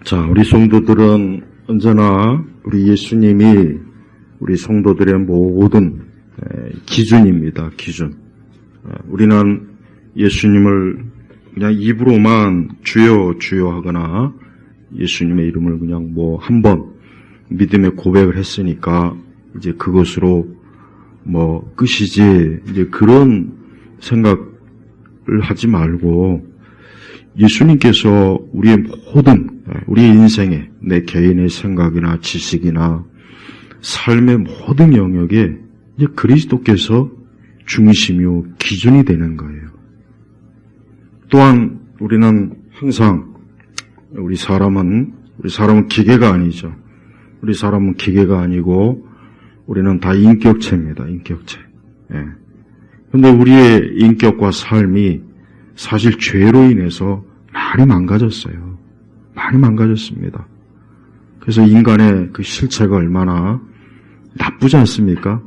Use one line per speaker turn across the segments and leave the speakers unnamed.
자, 우리 성도들은 언제나 우리 예수님이 우리 성도들의 모든 기준입니다. 기준. 우리는 예수님을 그냥 입으로만 주여 주여 하거나 예수님의 이름을 그냥 한 번 믿음의 고백을 했으니까 이제 그것으로 끝이지, 이제 그런 생각을 하지 말고 예수님께서 우리의 모든, 우리의 인생에 내 개인의 생각이나 지식이나 삶의 모든 영역에 이제 그리스도께서 중심이요 기준이 되는 거예요. 또한 우리는 항상 우리 사람은 기계가 아니죠. 우리 사람은 기계가 아니고 우리는 다 인격체입니다. 인격체. 그런데 우리의 인격과 삶이 사실 죄로 인해서 많이 망가졌어요. 많이 망가졌습니다. 그래서 인간의 그 실체가 얼마나 나쁘지 않습니까?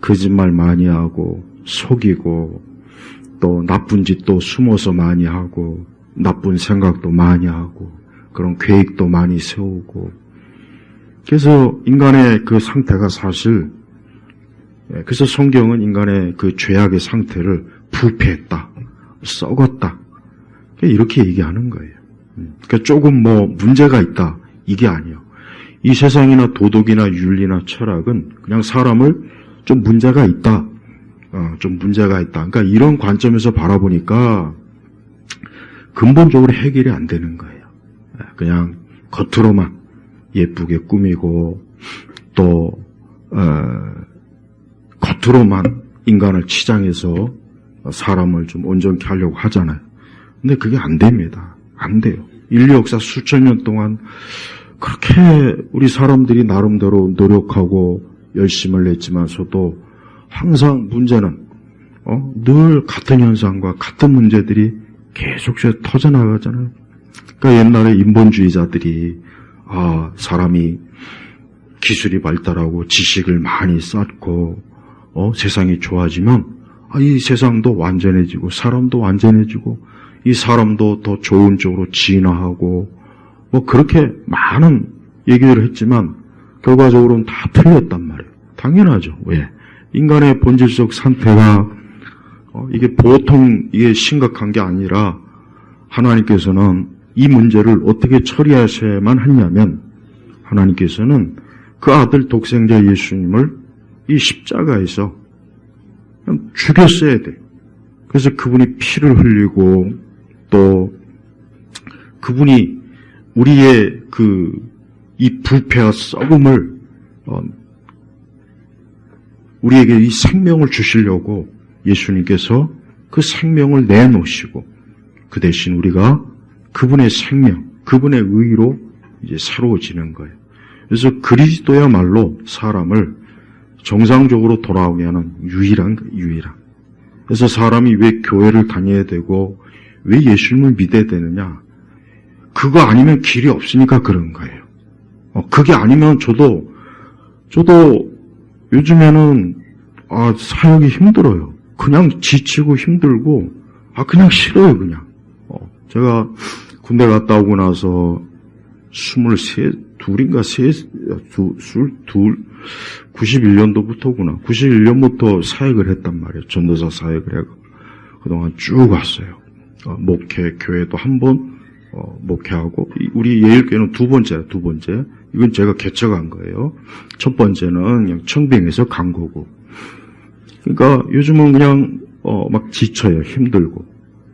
거짓말 많이 하고 속이고 또 나쁜 짓도 숨어서 많이 하고 나쁜 생각도 많이 하고 그런 계획도 많이 세우고, 그래서 인간의 그 상태가 사실, 그래서 성경은 인간의 그 죄악의 상태를 부패했다, 썩었다, 이렇게 얘기하는 거예요. 그러니까 조금 문제가 있다, 이게 아니에요. 이 세상이나 도덕이나 윤리나 철학은 그냥 사람을 좀 문제가 있다, 그러니까 이런 관점에서 바라보니까 근본적으로 해결이 안 되는 거예요. 그냥 겉으로만 예쁘게 꾸미고 또 겉으로만 인간을 치장해서 사람을 좀 온전케 하려고 하잖아요. 근데 그게 안 됩니다. 안 돼요. 인류 역사 수천 년 동안 그렇게 우리 사람들이 나름대로 노력하고 열심을 냈지만서도 항상 문제는 늘 같은 현상과 같은 문제들이 계속해서 터져나가잖아요. 그러니까 옛날에 인본주의자들이 사람이 기술이 발달하고 지식을 많이 쌓고 세상이 좋아지면 이 세상도 완전해지고 사람도 완전해지고 이 사람도 더 좋은 쪽으로 진화하고 그렇게 많은 얘기를 했지만 결과적으로는 다 틀렸단 말이에요. 당연하죠. 왜? 인간의 본질적 상태가 이게 보통 이게 심각한 게 아니라 하나님께서는 이 문제를 어떻게 처리하셔야만 하냐면 하나님께서는 그 아들 독생자 예수님을 이 십자가에서 그냥 죽였어야 돼. 그래서 그분이 피를 흘리고 또 그분이 우리의 이 부패와 썩음을 우리에게 이 생명을 주시려고 예수님께서 그 생명을 내놓으시고 그 대신 우리가 그분의 생명, 그분의 의로 이제 새로워지는 거예요. 그래서 그리스도야말로 사람을 정상적으로 돌아오게 하는 유일한. 그래서 사람이 왜 교회를 다녀야 되고 왜 예수님을 믿어야 되느냐? 그거 아니면 길이 없으니까 그런 거예요. 그게 아니면 저도 요즘에는 사역이 힘들어요. 그냥 지치고 힘들고 그냥 싫어요. 그냥 제가 군대 갔다 오고 나서 91년도부터구나. 91년부터 사역을 했단 말이에요. 전도사 사역을 해서 그동안 쭉 왔어요. 목회, 교회도 한 번 목회하고, 우리 예일교회는 두 번째. 이건 제가 개척한 거예요. 첫 번째는 그냥 청빙에서 간 거고. 그러니까 요즘은 그냥 막 지쳐요. 힘들고.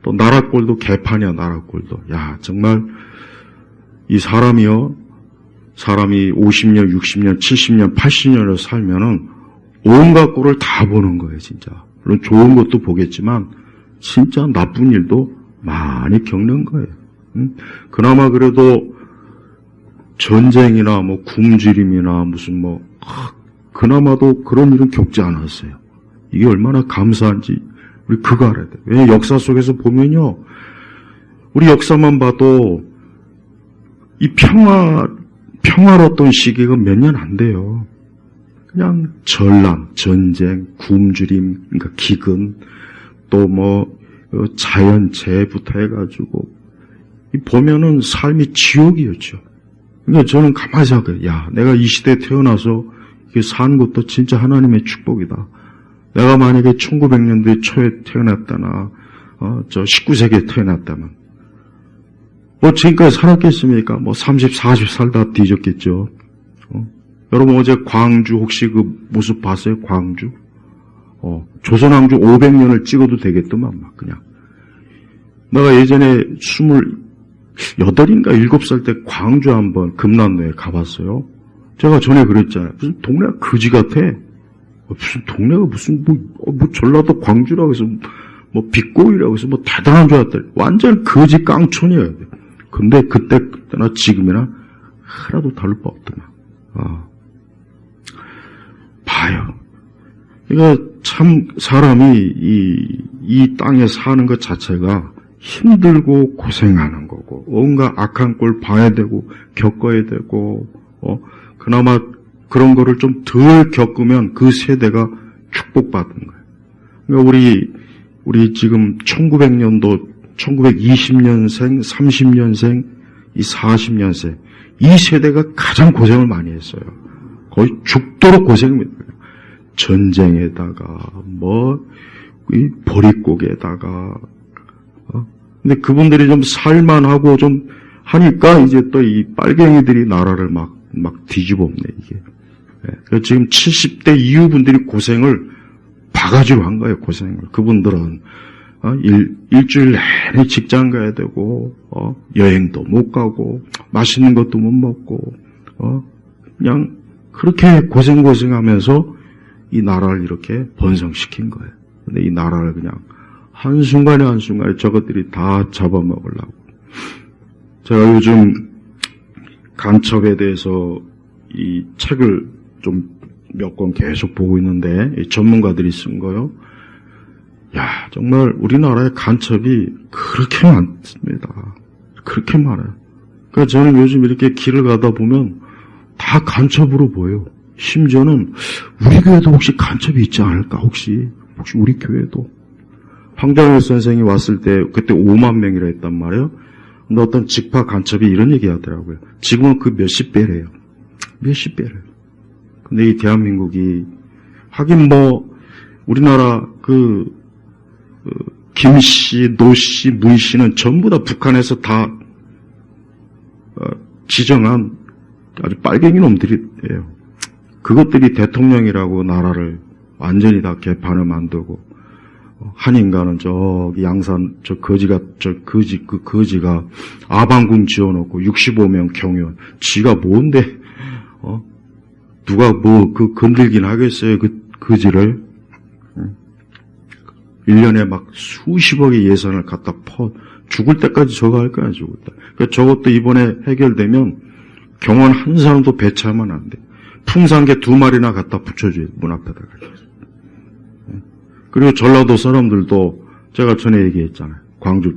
또 나라꼴도 개판이야. 나라꼴도. 야, 정말 이 사람이 50년, 60년, 70년, 80년을 살면은 온갖 꼴을 다 보는 거예요. 진짜. 물론 좋은 것도 보겠지만 진짜 나쁜 일도 많이 겪는 거예요. 그나마 그래도 전쟁이나 굶주림이나 무슨 그나마도 그런 일은 겪지 않았어요. 이게 얼마나 감사한지 우리 그거 알아야 돼요. 왜? 역사 속에서 보면요, 우리 역사만 봐도 이 평화로웠던 시기가 몇 년 안 돼요. 그냥 전란, 전쟁, 굶주림, 그러니까 기근, 또 자연재해부터 해가지고 보면은 삶이 지옥이었죠. 그러니까 저는 가만히 생각해요. 야, 내가 이 시대에 태어나서 이게 사는 것도 진짜 하나님의 축복이다. 내가 만약에 1900년대 초에 태어났다나, 저 19세기에 태어났다면, 뭐 지금까지 살았겠습니까? 뭐 30, 40 살다 뒤졌겠죠. 여러분 어제 광주 혹시 그 모습 봤어요? 광주? 조선왕조 500년을 찍어도 되겠더만, 막 그냥. 내가 예전에 28인가 7살 때 광주 한번 금남로에 가봤어요. 제가 전에 그랬잖아요. 무슨 동네가 거지 같아. 무슨 동네가 무슨 뭐 전라도 광주라고 해서 뭐 빛고이라고 해서 뭐 대단한 줄 알았더니 완전 거지 깡촌이에요. 근데 그때나 지금이나 하나도 다를 바 없더만. 봐요. 그러니까 참 사람이 이 땅에 사는 것 자체가 힘들고 고생하는 거고, 온갖 악한 꼴 봐야 되고, 겪어야 되고, 그나마 그런 거를 좀 덜 겪으면 그 세대가 축복받은 거예요. 그러니까 우리 지금 1900년도, 1920년생, 30년생, 이 40년생, 이 세대가 가장 고생을 많이 했어요. 거의 죽도록 고생입니다. 전쟁에다가, 이 보릿고개에다가, 근데 그분들이 좀 살만하고 좀 하니까 이제 또 이 빨갱이들이 나라를 막 뒤집어엎네, 이게. 네. 지금 70대 이후 분들이 고생을 바가지로 한 거예요, 고생을. 그분들은, 일주일 내내 직장 가야 되고, 여행도 못 가고, 맛있는 것도 못 먹고, 그냥 그렇게 고생하면서 이 나라를 이렇게 번성시킨 거예요. 근데 이 나라를 그냥 한순간에 저것들이 다 잡아먹으려고. 제가 요즘 간첩에 대해서 이 책을 좀 몇 권 계속 보고 있는데, 전문가들이 쓴 거요. 야, 정말 우리나라의 간첩이 그렇게 많습니다. 그렇게 많아요. 그러니까 저는 요즘 이렇게 길을 가다 보면 다 간첩으로 보여요. 심지어는 우리 교회도 혹시 간첩이 있지 않을까? 혹시 우리 교회도. 황정일 선생이 왔을 때 그때 5만 명이라 했단 말이에요. 근데 어떤 직파 간첩이 이런 얘기 하더라고요. 지금은 그 몇십 배래요. 몇십 배래요. 근데 이 대한민국이 하긴 우리나라 김씨, 노씨, 문씨는 전부 다 북한에서 다 지정한 아주 빨갱이 놈들이에요. 그것들이 대통령이라고 나라를 완전히 다 개판을 만들고, 한 인간은 저기 양산 그 거지가 아방궁 지어놓고 65명 경위원. 지가 뭔데 누가 건들긴 하겠어요, 그 거지를. 1년에 막 수십억의 예산을 갖다 죽을 때까지 저거 할 거야, 죽을 때. 그러니까 저것도 이번에 해결되면 경원 한 사람도 배차하면 안 돼. 풍산개 2마리나 갖다 붙여줘요, 문 앞에다가. 그리고 전라도 사람들도 제가 전에 얘기했잖아요. 광주.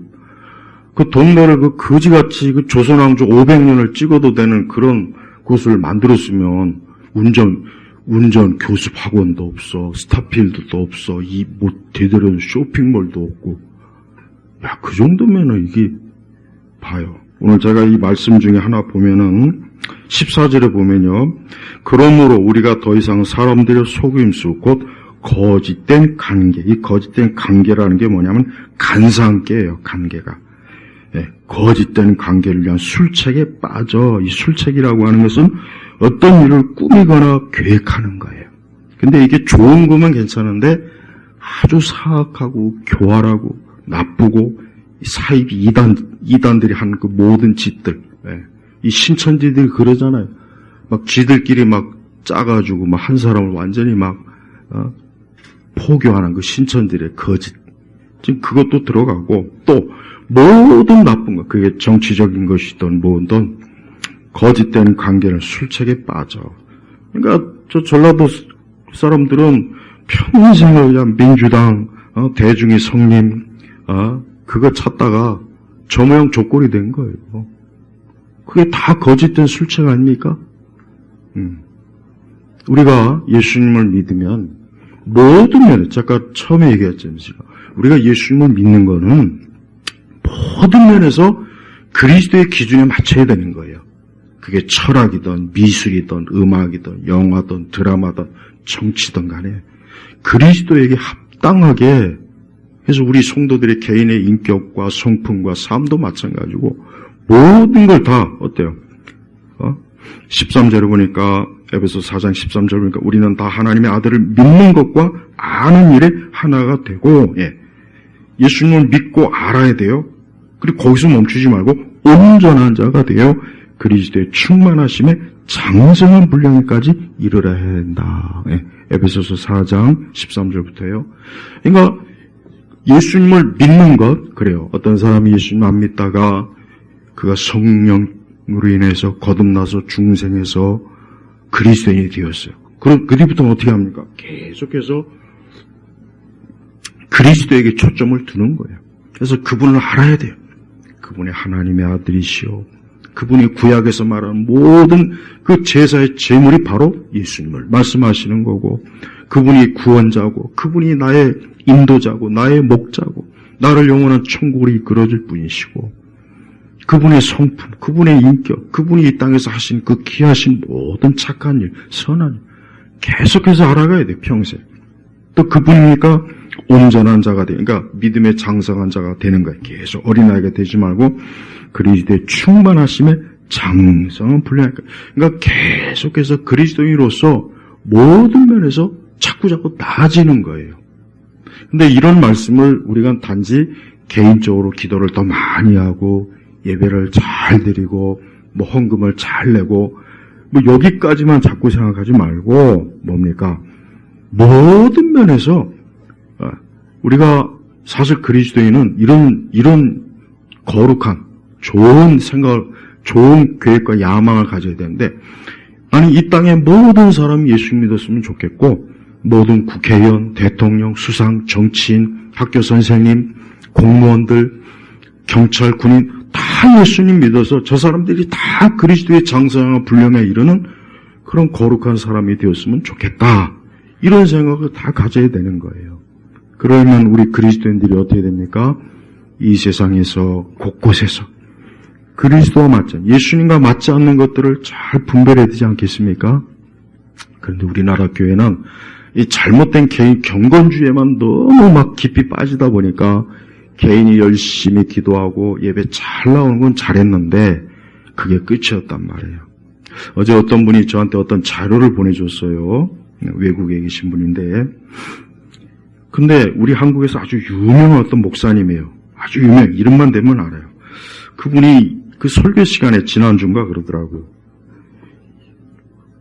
그 동네를 그 거지같이 그 조선왕조 500년을 찍어도 되는 그런 곳을 만들었으면 운전 교습 학원도 없어, 스타필드도 없어, 대대로 쇼핑몰도 없고. 야, 그 정도면은 이게, 봐요. 오늘 제가 이 말씀 중에 하나 보면은, 14절에 보면요. 그러므로 우리가 더 이상 사람들의 속임수, 곧 거짓된 관계. 이 거짓된 관계라는 게 뭐냐면, 간상계예요, 관계가. 예, 거짓된 관계를 위한 술책에 빠져. 이 술책이라고 하는 것은 어떤 일을 꾸미거나 계획하는 거예요. 근데 이게 좋은 거면 괜찮은데 아주 사악하고 교활하고 나쁘고 사이비 이단들이 한 그 모든 짓들. 예. 이 신천지들이 그러잖아요. 막 지들끼리 막 짜가지고 막 한 사람을 완전히 막 포교하는 그 신천지들의 거짓. 지금 그것도 들어가고 또 모든 나쁜 거, 그게 정치적인 것이든 뭐든 거짓된 관계는 술책에 빠져. 그러니까 저 전라도 사람들은 평생을 그냥 민주당, 대중의 성님, 그거 찾다가 저 모양 족골이 된 거예요. 그게 다 거짓된 술책 아닙니까? 우리가 예수님을 믿으면 모든 면에, 제가 처음에 얘기했지 않습니까? 우리가 예수님을 믿는 거는 모든 면에서 그리스도의 기준에 맞춰야 되는 거예요. 그게 철학이든 미술이든 음악이든 영화든 드라마든 정치든 간에 그리스도에게 합당하게 해서 우리 성도들의 개인의 인격과 성품과 삶도 마찬가지고 모든 걸 다 어때요? 13절을 보니까 에베소 4장 13절 보니까 우리는 다 하나님의 아들을 믿는 것과 아는 일에 하나가 되고 예수님을 믿고 알아야 돼요. 그리고 거기서 멈추지 말고 온전한 자가 되어 그리스도의 충만하심에 장성한 분량에까지 이르러야 된다. 에베소서 4장 13절부터요. 그러니까 예수님을 믿는 것, 그래요. 어떤 사람이 예수님 안 믿다가 그가 성령으로 인해서 거듭나서 중생해서 그리스도인이 되었어요. 그 뒤부터는 어떻게 합니까? 계속해서 그리스도에게 초점을 두는 거예요. 그래서 그분을 알아야 돼요. 그분이 하나님의 아들이시오. 그분이 구약에서 말하는 모든 그 제사의 제물이 바로 예수님을 말씀하시는 거고, 그분이 구원자고, 그분이 나의 인도자고, 나의 목자고, 나를 영원한 천국으로 이끌어줄 분이시고, 그분의 성품, 그분의 인격, 그분이 이 땅에서 하신 그 귀하신 모든 착한 일, 선한 일, 계속해서 알아가야 돼요, 평생. 또 그분이니까 온전한 자가 되니까 그러니까 믿음의 장성한 자가 되는 거예요. 계속 어린아이가 되지 말고 그리스도의 충만하심에 장성한 분량이니까. 그러니까 계속해서 그리스도인으로서 모든 면에서 자꾸 나아지는 거예요. 근데 이런 말씀을 우리가 단지 개인적으로 기도를 더 많이 하고 예배를 잘 드리고 뭐 헌금을 잘 내고 뭐 여기까지만 자꾸 생각하지 말고 뭡니까? 모든 면에서 우리가 사실 그리스도인은 이런 거룩한 좋은 생각, 좋은 계획과 야망을 가져야 되는데 아니 이 땅의 모든 사람이 예수 믿었으면 좋겠고 모든 국회의원, 대통령, 수상, 정치인, 학교 선생님, 공무원들, 경찰, 군인 다 예수님 믿어서 저 사람들이 다 그리스도의 장성한 분량에 이르는 그런 거룩한 사람이 되었으면 좋겠다. 이런 생각을 다 가져야 되는 거예요. 그러면 우리 그리스도인들이 어떻게 됩니까? 이 세상에서 곳곳에서 그리스도와 맞지 않는, 예수님과 맞지 않는 것들을 잘 분별해야 되지 않겠습니까? 그런데 우리나라 교회는 이 잘못된 개인 경건주의에만 너무 막 깊이 빠지다 보니까 개인이 열심히 기도하고 예배 잘 나오는 건 잘했는데 그게 끝이었단 말이에요. 어제 어떤 분이 저한테 어떤 자료를 보내줬어요. 외국에 계신 분인데 근데 우리 한국에서 아주 유명한 어떤 목사님이에요. 아주 유명, 이름만 대면 알아요. 그분이 그 설교 시간에 지난주인가 그러더라고요.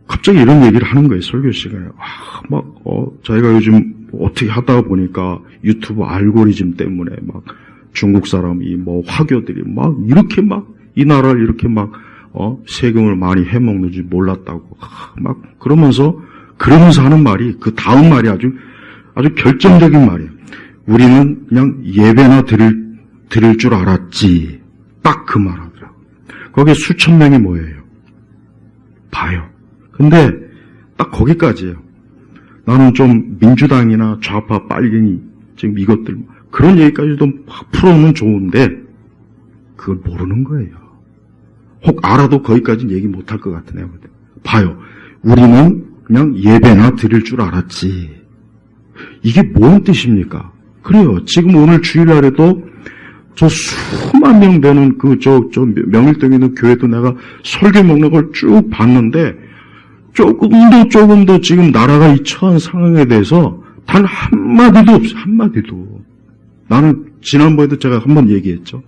갑자기 이런 얘기를 하는 거예요. 설교 시간에. 자기가 요즘 어떻게 하다가 보니까 유튜브 알고리즘 때문에 막 중국 사람이 뭐 화교들이 막 이렇게 막 이 나라를 이렇게 막 세금을 많이 해먹는지 몰랐다고 막 그러면서 하는 말이 그 다음 말이 아주 결정적인 말이에요. 우리는 그냥 예배나 드릴 줄 알았지. 딱 그 말 하더라고요. 거기에 수천 명이 모여요. 봐요. 근데 딱 거기까지예요. 나는 좀 민주당이나 좌파 빨갱이 지금 이것들 그런 얘기까지도 막 풀어놓으면 좋은데 그걸 모르는 거예요. 혹 알아도 거기까지는 얘기 못할 것 같은 애거든. 봐요. 우리는 그냥 예배나 드릴 줄 알았지. 이게 뭔 뜻입니까? 그래요. 지금 오늘 주일날에도 저 수만 명 되는 저 명일동에 있는 교회도 내가 설교 목록을 쭉 봤는데 조금 더 지금 나라가 이 처한 상황에 대해서 단 한마디도 없어요. 한마디도. 나는 지난번에도 제가 한번 얘기했죠.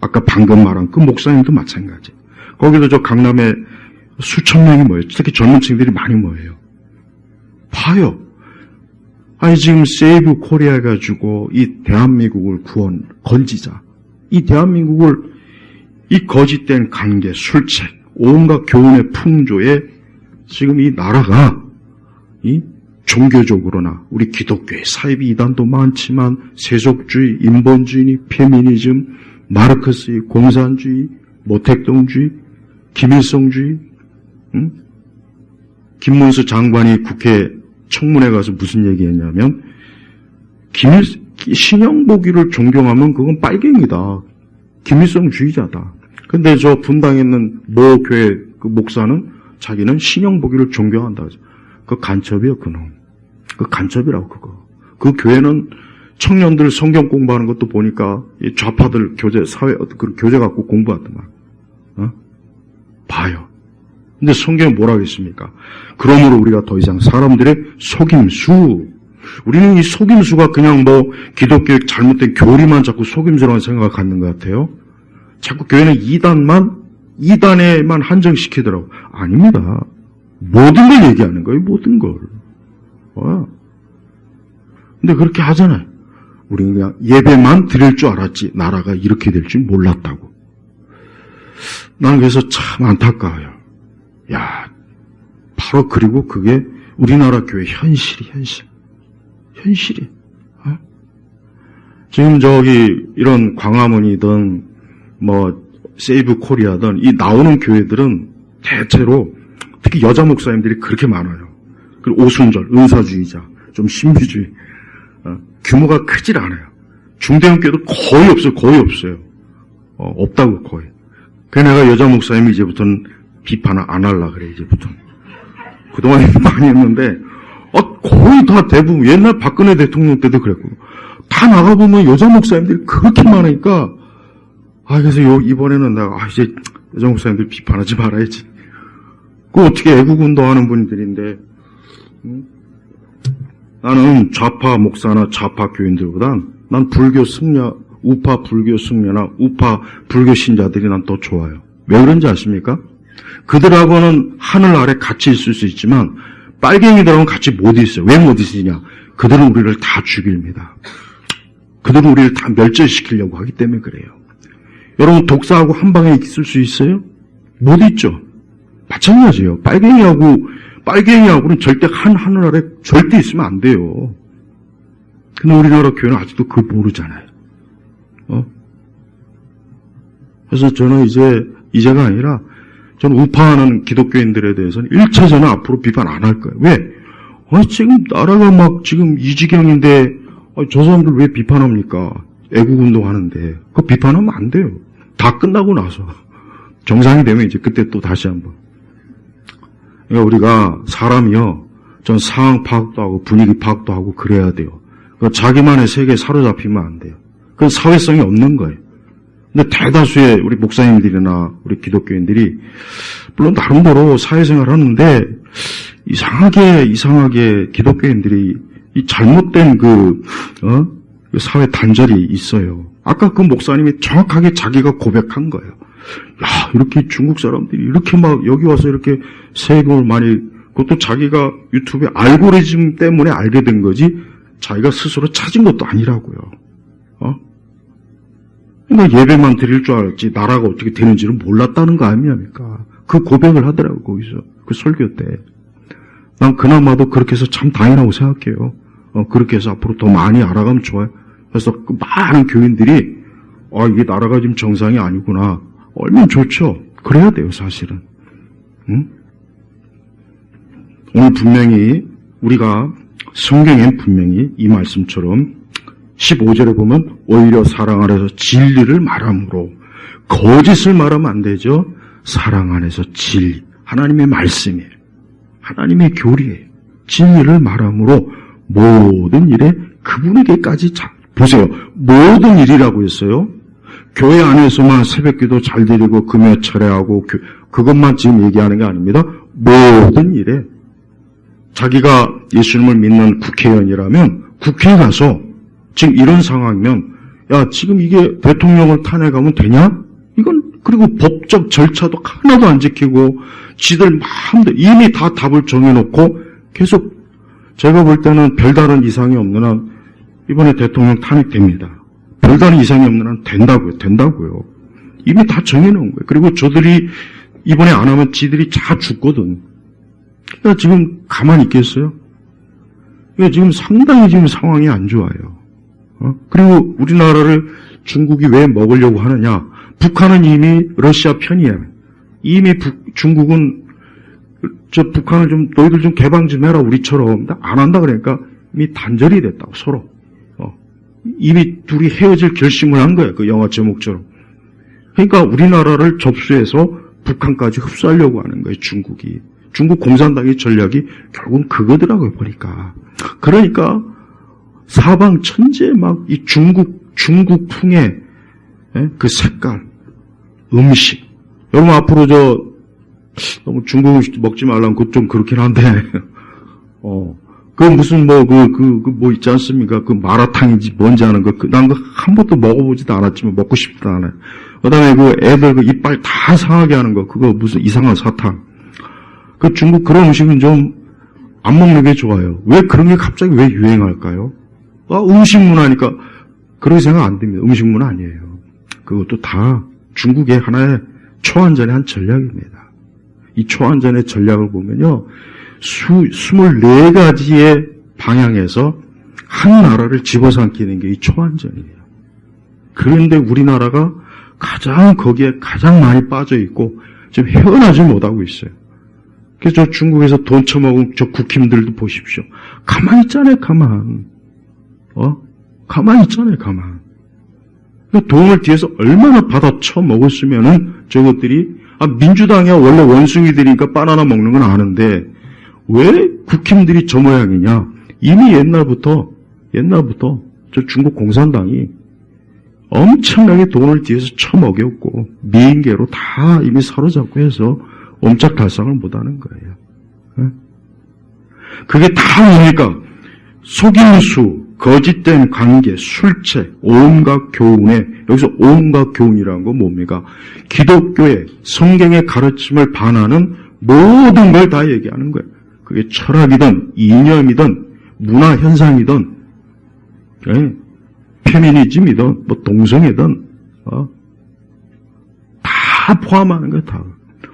아까 방금 말한 그 목사님도 마찬가지. 거기도 저 강남에 수천 명이 모여요. 특히 젊은 층들이 많이 모여요. 봐요. 아니 지금 세이브 코리아 가지고 이 대한민국을 건지자. 이 대한민국을 이 거짓된 관계, 술책, 온갖 교훈의 풍조에 지금 이 나라가 이 종교적으로나 우리 기독교의 사이비 이단도 많지만 세속주의, 인본주의, 페미니즘, 마르크스의 공산주의, 모택동주의, 김일성주의, 김문수 장관이 국회 청문회 가서 무슨 얘기했냐면 신영복이를 존경하면 그건 빨갱이다. 김일성주의자다. 근데 저 분당에 있는 모 교회 그 목사는 자기는 신영보기를 존경한다. 그 간첩이에요, 그놈. 그 간첩이라고, 그거. 그 교회는 청년들 성경 공부하는 것도 보니까 좌파들 교재, 그 교재 갖고 공부하더만. 봐요. 근데 성경은 뭐라 하겠습니까? 그러므로 우리가 더 이상 사람들의 속임수, 우리는 이 속임수가 그냥 뭐 기독교의 잘못된 교리만 자꾸 속임수라는 생각을 갖는 것 같아요. 자꾸 교회는 이단에만 한정시키더라고. 아닙니다. 모든 걸 얘기하는 거예요, 모든 걸. 근데 그렇게 하잖아요. 우리는 그냥 예배만 드릴 줄 알았지, 나라가 이렇게 될 줄 몰랐다고. 나는 그래서 참 안타까워요. 야, 바로 그리고 그게 우리나라 교회 현실이. 지금 이런 광화문이든 뭐 세이브 코리아든 이 나오는 교회들은 대체로 특히 여자 목사님들이 그렇게 많아요. 그리고 오순절, 은사주의자, 좀 신비주의. 규모가 크질 않아요. 중대형 교회도 거의 없어요. 없다고 거의. 그래서 내가 여자 목사님이 이제부터는 비판을 안 하려고 그래, 이제부터. 그동안 많이 했는데, 거의 다 대부분, 옛날 박근혜 대통령 때도 그랬고, 다 나가보면 여자 목사님들이 그렇게 많으니까, 그래서 이번에는 내가, 이제 여자 목사님들 비판하지 말아야지. 그 어떻게 애국운동 하는 분들인데, 나는 좌파 목사나 좌파 교인들보단 난 불교 승려, 우파 불교 승려나 우파 불교 신자들이 난 더 좋아요. 왜 그런지 아십니까? 그들하고는 하늘 아래 같이 있을 수 있지만 빨갱이들하고는 같이 못 있어요. 왜 못 있으냐? 그들은 우리를 다 죽입니다. 그들은 우리를 다 멸절시키려고 하기 때문에 그래요. 여러분 독사하고 한 방에 있을 수 있어요? 못 있죠. 마찬가지예요. 빨갱이하고는 절대 하늘 아래 절대 있으면 안 돼요. 근데 우리나라 교회는 아직도 그걸 모르잖아요. 그래서 저는 이제가 아니라 저는 우파하는 기독교인들에 대해서는 일차전은 앞으로 비판 안 할 거예요. 왜? 지금 나라가 막 지금 이 지경인데 저 사람들 왜 비판합니까? 애국운동 하는데 그거 비판하면 안 돼요. 다 끝나고 나서 정상이 되면 이제 그때 또 다시 한번. 그러니까 우리가 사람이요, 전 상황 파악도 하고 분위기 파악도 하고 그래야 돼요. 그러니까 자기만의 세계에 사로잡히면 안 돼요. 그건 사회성이 없는 거예요. 근데 대다수의 우리 목사님들이나 우리 기독교인들이 물론 나름대로 사회생활을 하는데 이상하게 기독교인들이 이 잘못된 사회 단절이 있어요. 아까 그 목사님이 정확하게 자기가 고백한 거예요. 야, 이렇게 중국 사람들이 이렇게 막 여기 와서 이렇게 세금을 많이, 그것도 자기가 유튜브에 알고리즘 때문에 알게 된 거지 자기가 스스로 찾은 것도 아니라고요. 그러니까 예배만 드릴 줄 알았지 나라가 어떻게 되는지를 몰랐다는 거 아닙니까? 그 고백을 하더라고 거기서 그 설교 때. 난 그나마도 그렇게 해서 참 다행이라고 생각해요. 그렇게 해서 앞으로 더 많이 알아가면 좋아요. 그래서 그 많은 교인들이 이게 나라가 지금 정상이 아니구나. 얼마나 좋죠. 그래야 돼요, 사실은. 응? 오늘 분명히 우리가 성경엔 분명히 이 말씀처럼 15절에 보면 오히려 사랑 안에서 진리를 말함으로 거짓을 말하면 안 되죠. 사랑 안에서 진리. 하나님의 말씀이에요. 하나님의 교리예요. 진리를 말함으로 모든 일에 그분에게까지 보세요. 모든 일이라고 했어요. 교회 안에서만 새벽기도 잘 드리고 금요 철회하고 그것만 지금 얘기하는 게 아닙니다. 모든 일에 자기가 예수님을 믿는 국회의원이라면 국회에 가서 지금 이런 상황이면 야 지금 이게 대통령을 탄핵하면 되냐? 이건 그리고 법적 절차도 하나도 안 지키고 지들 마음대로 이미 다 답을 정해놓고 계속 제가 볼 때는 별다른 이상이 없는 한 이번에 대통령 탄핵됩니다. 별다른 이상이 없는 한 된다고요. 이미 다 정해놓은 거예요. 그리고 저들이 이번에 안 하면 지들이 다 죽거든. 그러니까 지금 가만히 있겠어요? 그러니까 지금 상당히 지금 상황이 안 좋아요. 그리고 우리나라를 중국이 왜 먹으려고 하느냐? 북한은 이미 러시아 편이에요. 이미 중국은 북한을 좀 너희들 좀 개방 좀 해라 우리처럼 안 한다 그러니까 이미 단절이 됐다고 서로. 이미 둘이 헤어질 결심을 한 거예요. 그 영화 제목처럼. 그러니까 우리나라를 접수해서 북한까지 흡수하려고 하는 거예요, 중국이. 중국 공산당의 전략이 결국은 그거더라고요, 보니까. 그러니까 사방 천지에 막 이 중국풍의 그 색깔, 음식. 여러분 앞으로 너무 중국 음식 먹지 말라면 그것 좀 그렇긴 한데, 그 무슨 뭐 있지 않습니까? 그 마라탕인지 뭔지 아는 거, 난 그 한 번도 먹어보지도 않았지만 먹고 싶지도 않아요. 그 다음에 그 애들 그 이빨 다 상하게 하는 거, 그거 무슨 이상한 사탕. 그 중국 그런 음식은 좀 안 먹는 게 좋아요. 왜 그런 게 갑자기 왜 유행할까요? 음식 문화니까 그렇게 생각 안 됩니다. 음식 문화 아니에요. 그것도 다 중국의 하나의 초안전의 한 전략입니다. 이 초안전의 전략을 보면요. 24가지의 방향에서 한 나라를 집어삼키는 게 이 초안전이에요. 그런데 우리나라가 거기에 가장 많이 빠져 있고 지금 헤어나지 못하고 있어요. 그래서 저 중국에서 돈 처먹은 저 국힘들도 보십시오. 가만히 있잖아요, 가만. 가만히 있잖아요, 가만. 그 돈을 뒤에서 얼마나 받아 처먹었으면은 저것들이, 민주당이야 원래 원숭이들이니까 바나나 먹는 건 아는데, 왜 국힘들이 저 모양이냐? 이미 옛날부터 저 중국 공산당이 엄청나게 돈을 뒤에서 처먹였고, 미인계로 다 이미 사로잡고 해서 옴짝달싹을 못하는 거예요. 그게 다 뭡니까? 속임수, 거짓된 관계, 술책, 온갖 교훈에, 여기서 온갖 교훈이라는 건 뭡니까? 기독교의 성경의 가르침을 반하는 모든 걸 다 얘기하는 거예요. 그게 철학이든 이념이든 문화현상이든 페미니즘이든 뭐 동성애든 다 포함하는 거예요. 다.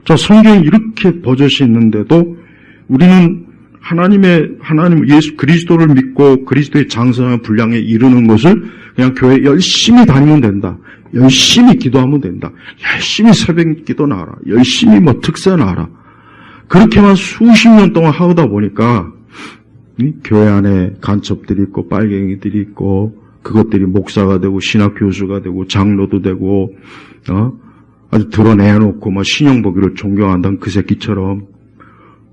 자, 성경이 이렇게 버젓이 있는데도 우리는 하나님 예수 그리스도를 믿고 그리스도의 장성한 분량에 이르는 것을 그냥 교회 열심히 다니면 된다. 열심히 기도하면 된다. 열심히 새벽기도 나와라. 열심히 뭐 특세 나와라. 그렇게만 수십 년 동안 하다 보니까 교회 안에 간첩들이 있고 빨갱이들이 있고 그것들이 목사가 되고 신학 교수가 되고 장로도 되고 아주 드러내놓고 막 신용보기를 존경한다는 그 새끼처럼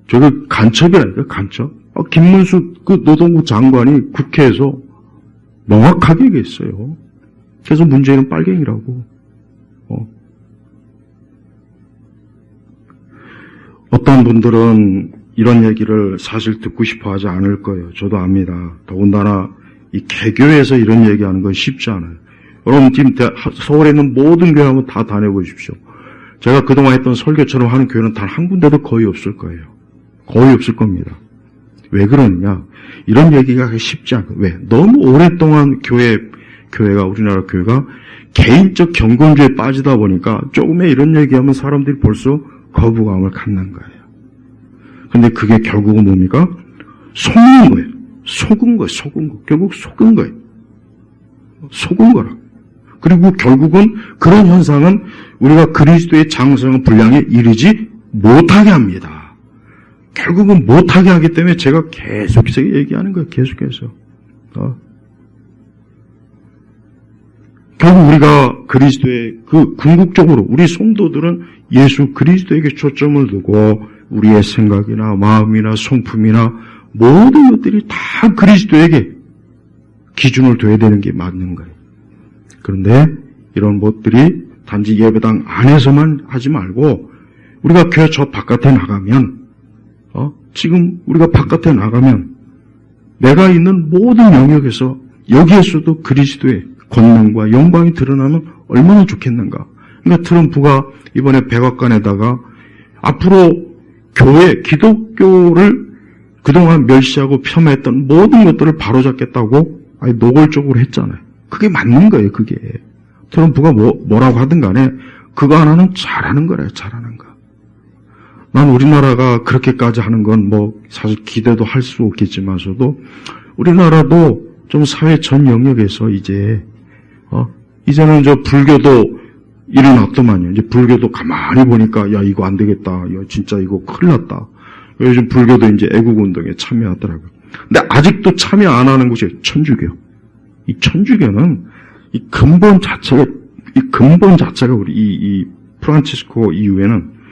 저게 간첩이라니까, 간첩. 김문수 그 노동부 장관이 국회에서 명확하게 얘기했어요. 그래서 문재인은 빨갱이라고. 어떤 분들은 이런 얘기를 사실 듣고 싶어 하지 않을 거예요. 저도 압니다. 더군다나 이 개교에서 이런 얘기하는 건 쉽지 않아요. 여러분 지금 서울에 있는 모든 교회 한번 다 다녀보십시오. 제가 그동안 했던 설교처럼 하는 교회는 단 한 군데도 거의 없을 거예요. 거의 없을 겁니다. 왜 그러느냐? 이런 얘기가 쉽지 않고, 왜? 너무 오랫동안 우리나라 교회가 개인적 경건주의에 빠지다 보니까 조금의 이런 얘기하면 사람들이 벌써 거부감을 갖는 거예요. 근데 그게 결국은 뭡니까? 속는 거예요. 속은 거예요. 결국 속은 거예요. 속은 거라. 그리고 결국은 그런 현상은 우리가 그리스도의 장성한 분량에 이르지 못하게 합니다. 결국은 못하게 하기 때문에 제가 계속해서 얘기하는 거예요. 계속해서. 결국 우리가 그리스도의 궁극적으로 우리 성도들은 예수 그리스도에게 초점을 두고 우리의 생각이나 마음이나 성품이나 모든 것들이 다 그리스도에게 기준을 둬야 되는 게 맞는 거예요. 그런데 이런 것들이 단지 예배당 안에서만 하지 말고 우리가 교회 저 바깥에 나가면 지금 우리가 바깥에 나가면 내가 있는 모든 영역에서 여기에서도 그리스도의 권능과 영광이 드러나면 얼마나 좋겠는가. 그러니까 트럼프가 이번에 백악관에다가 앞으로 기독교를 그동안 멸시하고 폄하했던 모든 것들을 바로잡겠다고 노골적으로 했잖아요. 그게 맞는 거예요, 그게. 트럼프가 뭐라고 하든 간에 그거 하나는 잘하는 거래요, 잘하는 거. 난 우리나라가 그렇게까지 하는 건 사실 기대도 할 수 없겠지만서도 우리나라도 좀 사회 전 영역에서 이제는 불교도 일어났더만요. 이제 불교도 가만히 보니까 야 이거 안 되겠다. 야 진짜 이거 큰일 났다. 요즘 불교도 이제 애국운동에 참여하더라고요. 근데 아직도 참여 안 하는 곳이 천주교. 이 천주교는 이 근본 자체가 우리 이 프란치스코 이후에는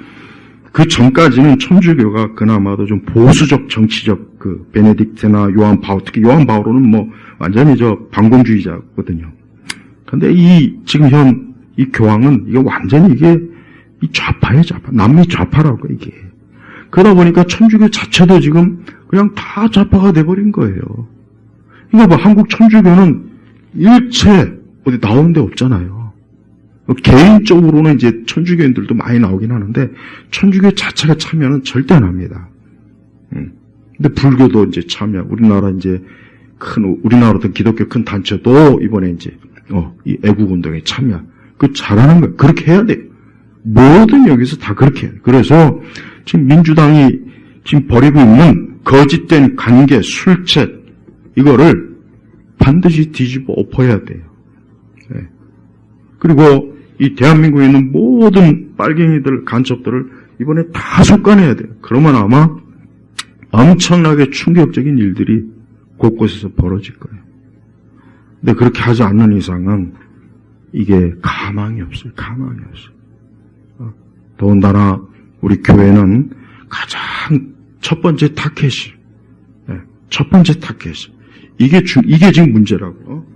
그 전까지는 천주교가 그나마도 좀 보수적 정치적 그 베네딕트나 요한 바오, 특히 요한 바오로는 뭐 완전히 반공주의자거든요. 근데 지금 이 교황은 이게 완전히 이 좌파예요, 좌파. 남미 좌파라고 이게. 그러다 보니까 천주교 자체도 지금 그냥 다 좌파가 돼버린 거예요. 그러니까 뭐 한국 천주교는 일체 어디 나오는 데 없잖아요. 개인적으로는 이제 천주교인들도 많이 나오긴 하는데 천주교 자체가 참여는 절대 안 합니다. 근데 불교도 이제 참여, 우리나라도 기독교 큰 단체도 이번에 이제 이 애국운동에 참여. 그 잘하는 거예요. 그렇게 해야 돼요. 뭐든 여기서 다 그렇게 해요. 그래서 지금 민주당이 지금 벌이고 있는 거짓된 관계, 술책, 이거를 반드시 뒤집어 엎어야 돼요. 네. 그리고 이 대한민국에 있는 모든 빨갱이들, 간첩들을 이번에 다 속아내야 돼요. 그러면 아마 엄청나게 충격적인 일들이 곳곳에서 벌어질 거예요. 근데 그렇게 하지 않는 이상은 이게 가망이 없어요. 가망이 없어요. 더군다나 우리 교회는 가장 첫 번째 타켓이, 첫 번째 타켓이 이게 지금 문제라고요.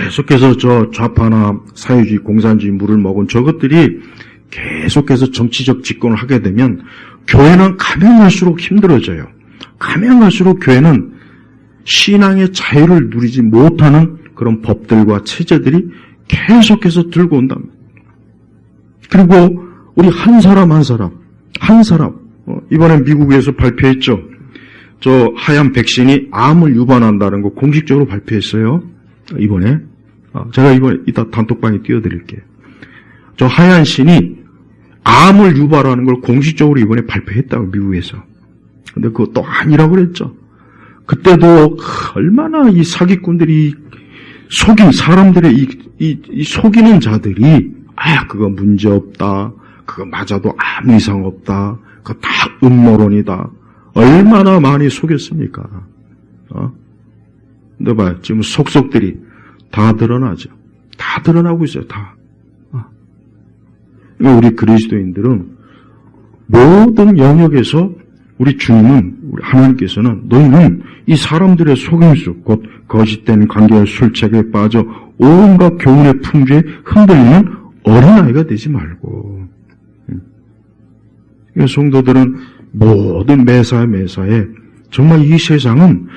계속해서 좌파나 사회주의, 공산주의 물을 먹은 저것들이 계속해서 정치적 집권을 하게 되면 교회는 가면 갈수록 힘들어져요. 가면 갈수록 교회는 신앙의 자유를 누리지 못하는 그런 법들과 체제들이 계속해서 들고 온답니다. 그리고 우리 한 사람 이번에 미국에서 발표했죠. 저 하얀 백신이 암을 유발한다는 거 공식적으로 발표했어요. 이번에 제가 이따 단톡방에 띄워드릴게요. 저 하얀 신이 암을 유발하는 걸 공식적으로 이번에 발표했다고 미국에서. 근데 그것도 아니라고 그랬죠. 그때도 얼마나 이 사기꾼들이 속인 사람들의 이 속이는 자들이 그거 문제 없다. 그거 맞아도 아무 이상 없다. 그거 다 음모론이다. 얼마나 많이 속였습니까? 근데 봐요. 지금 속속들이 다 드러나죠. 다 드러나고 있어요. 다. 우리 그리스도인들은 모든 영역에서 우리 주님은, 우리 하나님께서는 너희는 이 사람들의 속임수, 곧 거짓된 관계와 술책에 빠져 온갖 교훈의 풍조에 흔들리는 어린아이가 되지 말고. 성도들은 모든 매사에 정말 이 세상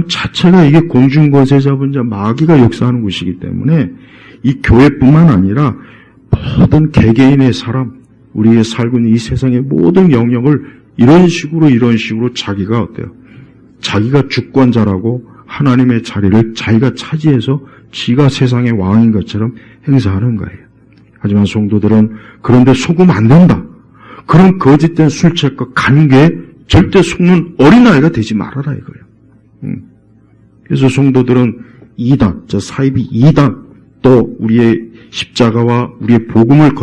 자체가 이게 공중권세 잡은 자 마귀가 역사하는 곳이기 때문에 이 교회뿐만 아니라 모든 개개인의 사람, 우리의 살고 있는 이 세상의 모든 영역을 이런 식으로 자기가 어때요? 자기가 주권자라고 하나님의 자리를 자기가 차지해서 지가 세상의 왕인 것처럼 행사하는 거예요. 하지만 성도들은 그런데 속으면 안 된다. 그런 거짓된 술책과 관계에 절대 속는 어린아이가 되지 말아라 이거예요. 그래서 성도들은 이단, 사이비 이단, 또 우리의 십자가와 우리의 복음을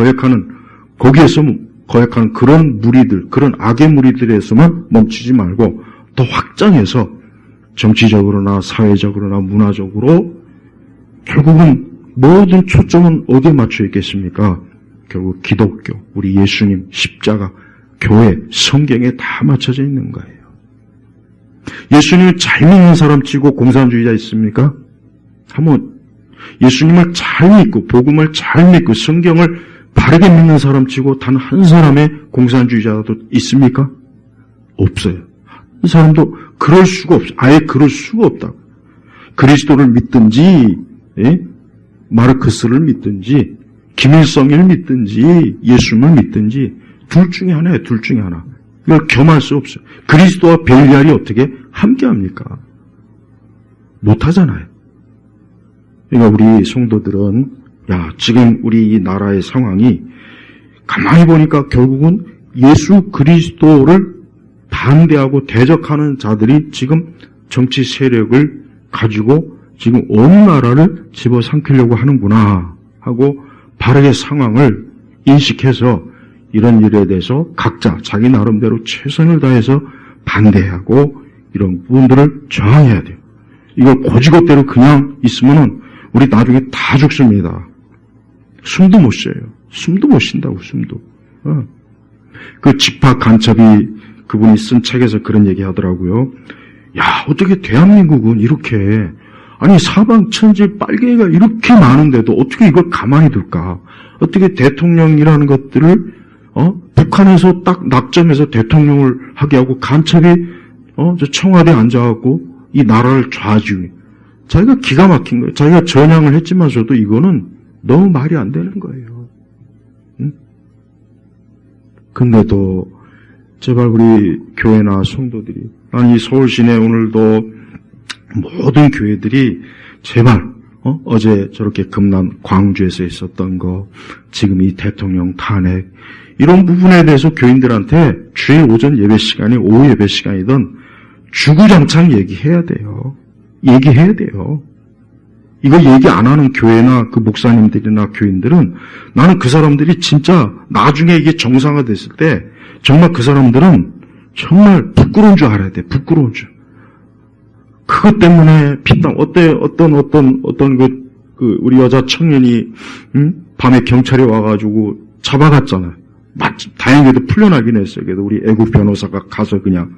거기에서 거역하는 그런 무리들, 그런 악의 무리들에서만 멈추지 말고 더 확장해서 정치적으로나 사회적으로나 문화적으로 결국은 모든 초점은 어디에 맞춰 있겠습니까? 결국 기독교, 우리 예수님, 십자가, 교회, 성경에 다 맞춰져 있는 거예요. 예수님을 잘 믿는 사람 치고 공산주의자 있습니까? 한번 예수님을 잘 믿고 복음을 잘 믿고 성경을 바르게 믿는 사람 치고 단 한 사람의 공산주의자도 있습니까? 없어요. 이 사람도 그럴 수가 없어요. 아예 그럴 수가 없다고. 그리스도를 믿든지 마르크스를 믿든지 김일성을 믿든지 예수를 믿든지 둘 중에 하나예요. 둘 중에 하나. 이걸 겸할 수 없어요. 그리스도와 벨리알이 어떻게 함께합니까? 못하잖아요. 그러니까 우리 성도들은 지금 우리 이 나라의 상황이 가만히 보니까 결국은 예수 그리스도를 반대하고 대적하는 자들이 지금 정치 세력을 가지고 지금 온 나라를 집어삼키려고 하는구나 하고 바르게 상황을 인식해서 이런 일에 대해서 각자 자기 나름대로 최선을 다해서 반대하고 이런 부분들을 저항해야 돼요. 이걸 고지것대로 그냥 있으면은 우리 나중에 다 죽습니다. 숨도 못 쉬어요. 숨도 못 쉰다고, 숨도. 그 집합 간첩이 그분이 쓴 책에서 그런 얘기 하더라고요. 야, 어떻게 대한민국은 이렇게, 아니, 사방천지 빨갱이가 이렇게 많은데도 어떻게 이걸 가만히 둘까? 어떻게 대통령이라는 것들을, 북한에서 딱 낙점해서 대통령을 하게 하고 간첩이, 저 청와대에 앉아갖고 이 나라를 좌지우지. 자기가 기가 막힌 거예요. 자기가 전향을 했지만서도 이거는 너무 말이 안 되는 거예요. 응? 근데도 제발 우리 교회나 성도들이, 아니 서울 시내 오늘도 모든 교회들이 제발 어제 저렇게 금난 광주에서 있었던 거, 지금 이 대통령 탄핵 이런 부분에 대해서 교인들한테 주일 오전 예배 시간이 오후 예배 시간이든 주구장창 얘기해야 돼요. 얘기해야 돼요. 이거 얘기 안 하는 교회나 그 목사님들이나 교인들은 나는 그 사람들이 진짜 나중에 이게 정상화됐을 때 정말 그 사람들은 정말 부끄러운 줄 알아야 돼. 부끄러운 줄. 그것 때문에 피땀 어떤 우리 여자 청년이 밤에 경찰이 와가지고 잡아갔잖아요. 다행히도 풀려나긴 했어요. 그래도 우리 애국 변호사가 가서 그냥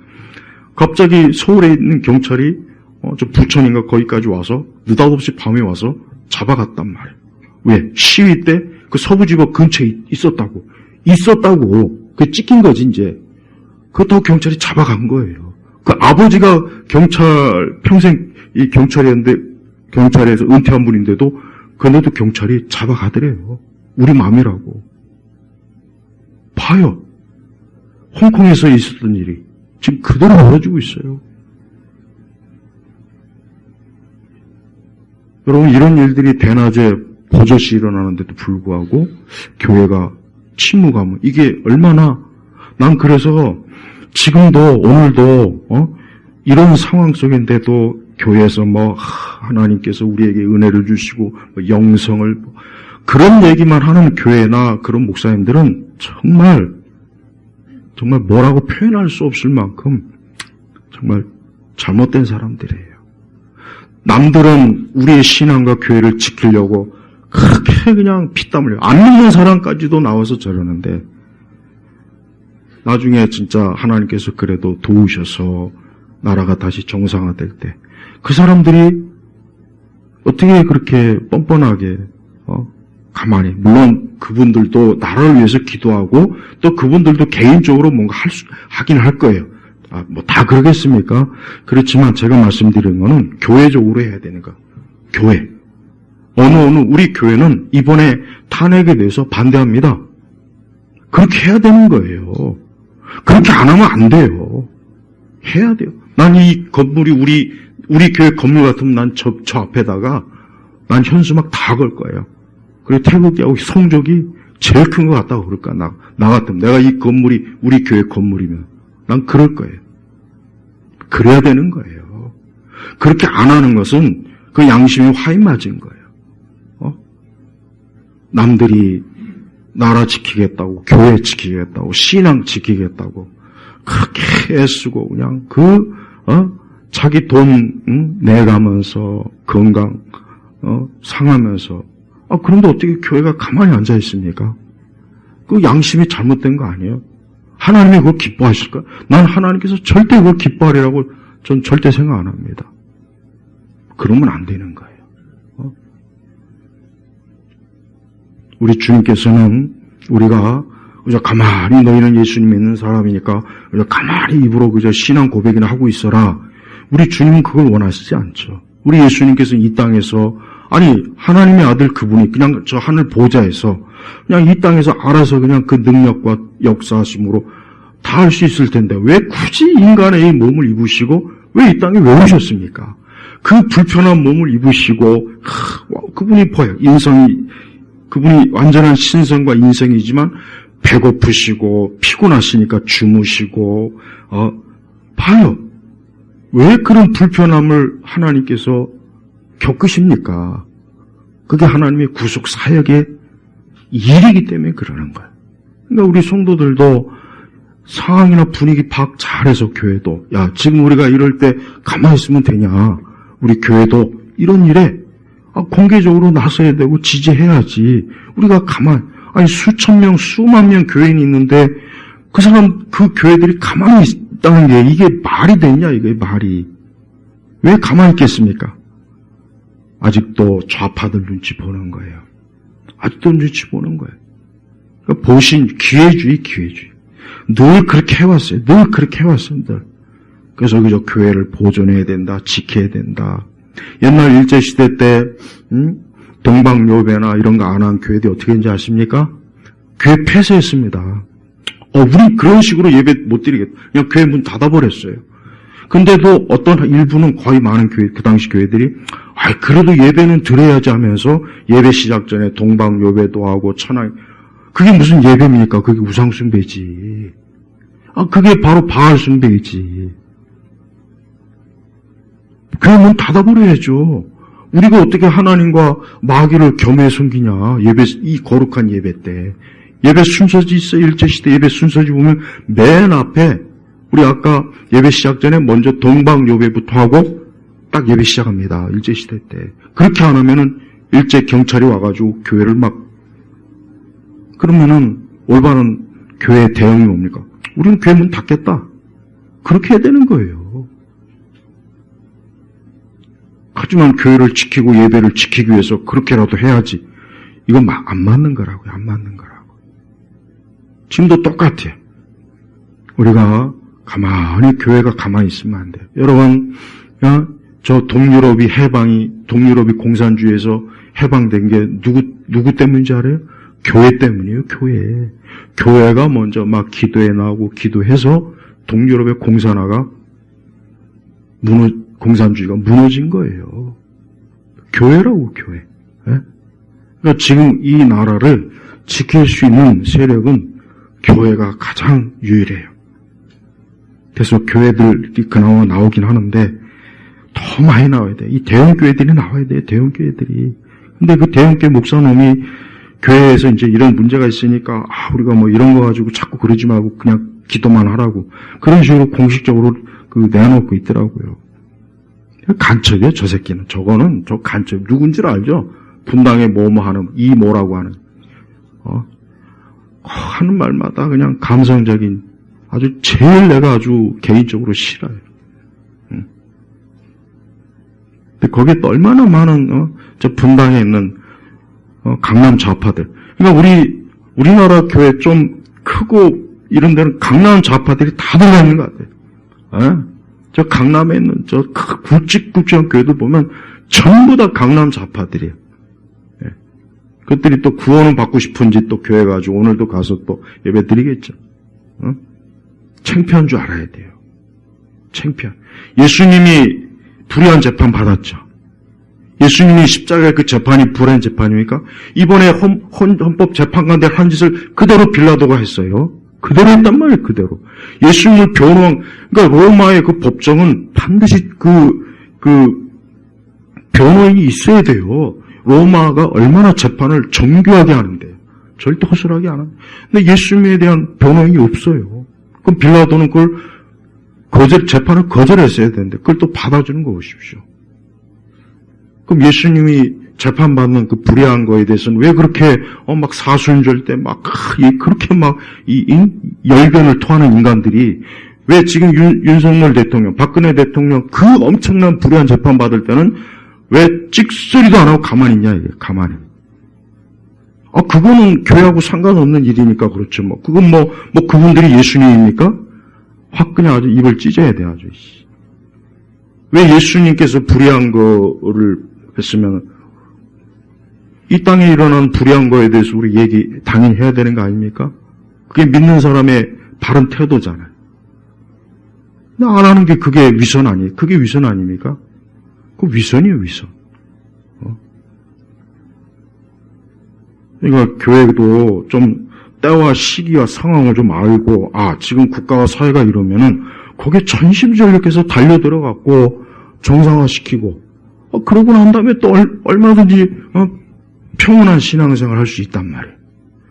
갑자기 서울에 있는 경찰이 저 부천인가 거기까지 와서 느닷없이 밤에 와서 잡아갔단 말이에요. 왜? 시위 때 그 서부지법 근처에 있었다고. 그게 찍힌 거지 이제. 그렇다고 경찰이 잡아간 거예요. 그 아버지가 평생 이 경찰에서 은퇴한 분인데도 그런데도 경찰이 잡아가더래요. 우리 맘이라고. 봐요. 홍콩에서 있었던 일이 지금 그대로 벌어지고 있어요. 여러분, 이런 일들이 대낮에 버젓이 일어나는데도 불구하고 교회가 침묵하면 이게 얼마나, 난 그래서 지금도 오늘도 이런 상황 속인데도 교회에서 하나님께서 우리에게 은혜를 주시고 영성을 그런 얘기만 하는 교회나 그런 목사님들은 정말 뭐라고 표현할 수 없을 만큼 정말 잘못된 사람들이에요. 남들은 우리의 신앙과 교회를 지키려고 그렇게 그냥 피땀 흘려 안 믿는 사람까지도 나와서 저러는데 나중에 진짜 하나님께서 그래도 도우셔서 나라가 다시 정상화될 때 그 사람들이 어떻게 그렇게 뻔뻔하게 가만히, 물론 그분들도 나라를 위해서 기도하고 또 그분들도 개인적으로 뭔가 하긴 할 거예요. 다 그러겠습니까? 그렇지만 제가 말씀드리는 거는 교회적으로 해야 되는 거. 교회. 우리 교회는 이번에 탄핵에 대해서 반대합니다. 그렇게 해야 되는 거예요. 그렇게 안 하면 안 돼요. 해야 돼요. 난 이 건물이 우리 교회 건물 같으면 난 저 앞에다가 난 현수막 다 걸 거예요. 그리고 태극기하고 성적이 제일 큰 것 같다고 그럴까? 나 같으면 내가 이 건물이 우리 교회 건물이면 난 그럴 거예요. 그래야 되는 거예요. 그렇게 안 하는 것은 그 양심이 화인 맞은 거예요. 남들이 나라 지키겠다고, 교회 지키겠다고, 신앙 지키겠다고 그렇게 애쓰고 그냥 자기 돈 내가면서 건강 상하면서 그런데 어떻게 교회가 가만히 앉아 있습니까? 그 양심이 잘못된 거 아니에요? 하나님이 그걸 기뻐하실까? 난 하나님께서 절대 그걸 기뻐하리라고 전 절대 생각 안 합니다. 그러면 안 되는 거예요. 우리 주님께서는 우리가 그저 가만히 너희는 예수님 믿는 사람이니까 그저 가만히 입으로 그저 신앙 고백이나 하고 있어라. 우리 주님은 그걸 원하시지 않죠. 우리 예수님께서는 이 땅에서 하나님의 아들 그분이 그냥 저 하늘 보좌에서 그냥 이 땅에서 알아서 그냥 그 능력과 역사하심으로 다 할 수 있을 텐데 왜 굳이 인간의 이 몸을 입으시고 왜 이 땅에 왜 오셨습니까? 그 불편한 몸을 입으시고 그분이 보여요. 그분이 완전한 신성과 인성이지만 배고프시고 피곤하시니까 주무시고 봐요. 왜 그런 불편함을 하나님께서 겪으십니까? 그게 하나님의 구속 사역의 일이기 때문에 그러는 거예요. 그러니까 우리 성도들도 상황이나 분위기 파악 잘해서 교회도 지금 우리가 이럴 때 가만히 있으면 되냐? 우리 교회도 이런 일에 공개적으로 나서야 되고 지지해야지. 우리가 아니, 수천 명, 수만 명 교인이 있는데 그 교회들이 가만히 있다는 게 이게 말이 되냐, 이게 말이. 왜 가만히 있겠습니까? 아직도 좌파들 눈치 보는 거예요. 아직도 눈치 보는 거예요. 그러니까 기회주의. 늘 그렇게 해왔어요. 늘. 그래서 그저 교회를 보존해야 된다, 지켜야 된다. 옛날 일제시대 때, 동방요배나 이런 거 안 한 교회들이 어떻게 했는지 아십니까? 교회 폐쇄했습니다. 우리 그런 식으로 예배 못 드리겠다. 그냥 교회 문 닫아버렸어요. 근데도 어떤 일부는 거의 많은 교회, 그 당시 교회들이, 그래도 예배는 드려야지 하면서 예배 시작 전에 동방요배도 하고 천황, 그게 무슨 예배입니까? 그게 우상숭배지. 그게 바로 바알숭배이지. 교회 문 닫아버려야죠. 우리가 어떻게 하나님과 마귀를 겸해 섬기냐. 이 거룩한 예배 때. 예배 순서지 있어요. 일제시대 예배 순서지 보면 맨 앞에 우리 아까 예배 시작 전에 먼저 동방요배부터 하고 딱 예배 시작합니다. 일제시대 때. 그렇게 안 하면은 일제 경찰이 와가지고 교회를 그러면은 올바른 교회 대응이 뭡니까? 우리는 교회 문 닫겠다. 그렇게 해야 되는 거예요. 하지만 교회를 지키고 예배를 지키기 위해서 그렇게라도 해야지. 이건 안 맞는 거라고요. 안 맞는 거라고. 지금도 똑같아요. 우리가 교회가 가만히 있으면 안 돼요. 여러분, 저 동유럽이 공산주의에서 해방된 게 누구 때문인지 알아요? 교회 때문이에요, 교회. 교회가 먼저 기도에 나오고 기도해서 동유럽의 공산주의가 무너진 거예요. 교회라고, 교회. 네? 그러니까 지금 이 나라를 지킬 수 있는 세력은 교회가 가장 유일해요. 그래서 교회들이 그나마 나오긴 하는데 더 많이 나와야 돼. 이 대형교회들이 나와야 돼요. 대형교회들이. 근데 그 대형교회 목사놈이 교회에서 이제 이런 문제가 있으니까 우리가 이런 거 가지고 자꾸 그러지 말고 그냥 기도만 하라고 그런 식으로 공식적으로 내놓고 있더라고요. 간첩이에요, 저 새끼는. 저 간첩. 누군지를 알죠? 분당에 하는, 뭐라고 하는. 하는 말마다 그냥 감성적인, 제일 내가 아주 개인적으로 싫어요. 근데 거기에 또 얼마나 많은, 저 분당에 있는, 강남 좌파들. 그러니까 우리나라 교회 좀 크고 이런 데는 강남 좌파들이 다 들어가 있는 것 같아요. 저 강남에 있는 저 굵직굵직한 교회들 보면 전부 다 강남 좌파들이에요. 그들이 또 구원을 받고 싶은지 또 교회 가지고 오늘도 가서 또 예배 드리겠죠. 창피한 줄 알아야 돼요. 창피한. 예수님이 불의한 재판 받았죠. 예수님이 십자가의 그 재판이 불의한 재판입니까? 이번에 헌법재판관들 한 짓을 그대로 빌라도가 했어요. 그대로 했단 말이에요, 그대로. 예수님을 그러니까 로마의 그 법정은 반드시 변호인이 있어야 돼요. 로마가 얼마나 재판을 정교하게 하는데, 절대 허술하게 안 하는데. 근데 예수님에 대한 변호인이 없어요. 그럼 빌라도는 재판을 거절했어야 되는데, 그걸 또 받아주는 거 보십시오. 그럼 예수님이 재판받는 그 불의한 거에 대해서는 왜 그렇게, 사순절 때 그렇게 열변을 토하는 인간들이, 왜 지금 윤석열 대통령, 박근혜 대통령 그 엄청난 불의한 재판 받을 때는 왜 찍소리도 안 하고 가만히 있냐, 이게, 가만히. 그거는 교회하고 상관없는 일이니까 그렇죠, 그건 그분들이 예수님입니까? 확 그냥 아주 입을 찢어야 돼, 아주. 왜 예수님께서 불의한 거를 했으면, 이 땅에 일어난 불의한 거에 대해서 우리 얘기 당연히 해야 되는 거 아닙니까? 그게 믿는 사람의 바른 태도잖아요. 근데 안 하는 게 그게 위선 아니에요? 그게 위선 아닙니까? 그 위선이에요, 위선. 그러니까 교회도 좀 때와 시기와 상황을 좀 알고, 지금 국가와 사회가 이러면은 거기에 전심전력해서 달려들어갖고 정상화시키고, 그러고 난 다음에 또 얼마든지 평온한 신앙생활 할 수 있단 말이에요.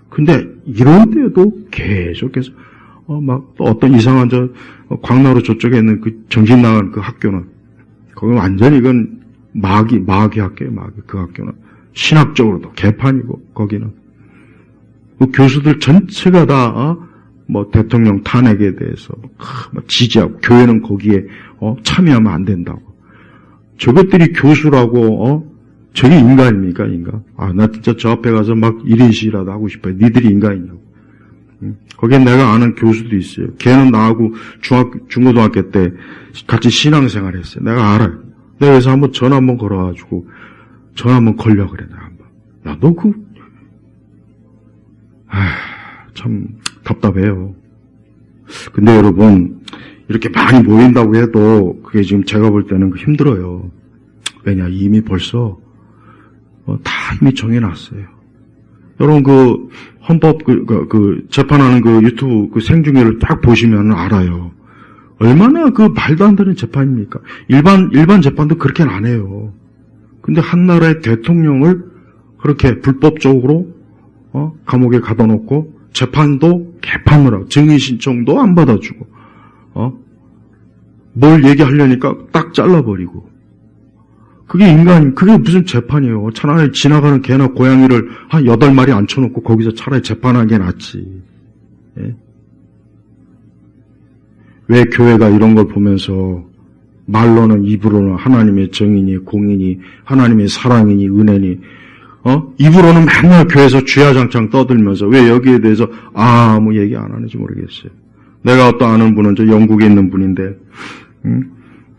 근데 이런 때에도 계속해서 또 어떤 이상한 광나루 저쪽에 있는 그 정신 나간 그 학교는, 거기 완전히 이건 마귀 학교예요, 마귀. 그 학교는 신학적으로도 개판이고, 거기는 그 교수들 전체가 다, 뭐, 대통령 탄핵에 대해서, 지지하고, 교회는 거기에, 참여하면 안 된다고. 저것들이 교수라고, 저게 인간입니까, 인간? 나 진짜 저 앞에 가서 막 1인 시위라도 하고 싶어요. 니들이 인간이냐고. 거기에 내가 아는 교수도 있어요. 걔는 나하고 중고등학교 때 같이 신앙생활 했어요. 내가 알아요. 내가 그래서 한번 전화 한번 걸어가지고, 전화 한번 걸려 그래, 내가 한번. 야, 너 참 답답해요. 근데 여러분, 이렇게 많이 모인다고 해도 그게 지금 제가 볼 때는 힘들어요. 왜냐, 이미 벌써 다 이미 정해놨어요. 여러분 그 헌법 재판하는 그 유튜브 그 생중계를 딱 보시면 알아요. 얼마나 그 말도 안 되는 재판입니까? 일반 재판도 그렇게는 안 해요. 근데 한 나라의 대통령을 그렇게 불법적으로 감옥에 가둬놓고 재판도 개판을 하고 증인 신청도 안 받아주고 뭘 얘기하려니까 딱 잘라버리고 그게 그게 무슨 재판이에요. 차라리 지나가는 개나 고양이를 한 8마리 앉혀놓고 거기서 차라리 재판하는 게 낫지. 예? 왜 교회가 이런 걸 보면서 말로는 입으로는 하나님의 정인이 공인이 하나님의 사랑이니 은혜니 입으로는 맨날 교회에서 주야장창 떠들면서 왜 여기에 대해서 아무 얘기 안 하는지 모르겠어요. 내가 어떤 아는 분은 저 영국에 있는 분인데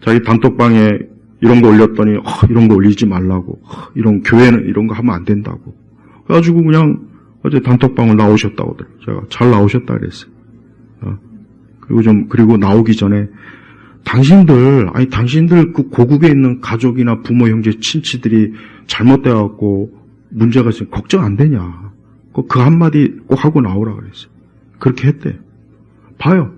자기 단톡방에 이런 거 올렸더니 이런 거 올리지 말라고 이런 교회는 이런 거 하면 안 된다고 그래가지고 그냥 어제 단톡방을 나오셨다고 하더라고요. 제가 잘 나오셨다 그랬어요. 그리고 나오기 전에 당신들 그 고국에 있는 가족이나 부모 형제 친치들이 잘못돼갖고 문제가 있으면 걱정 안 되냐 그 한마디 꼭 하고 나오라 그랬어요. 그렇게 했대요. 봐요.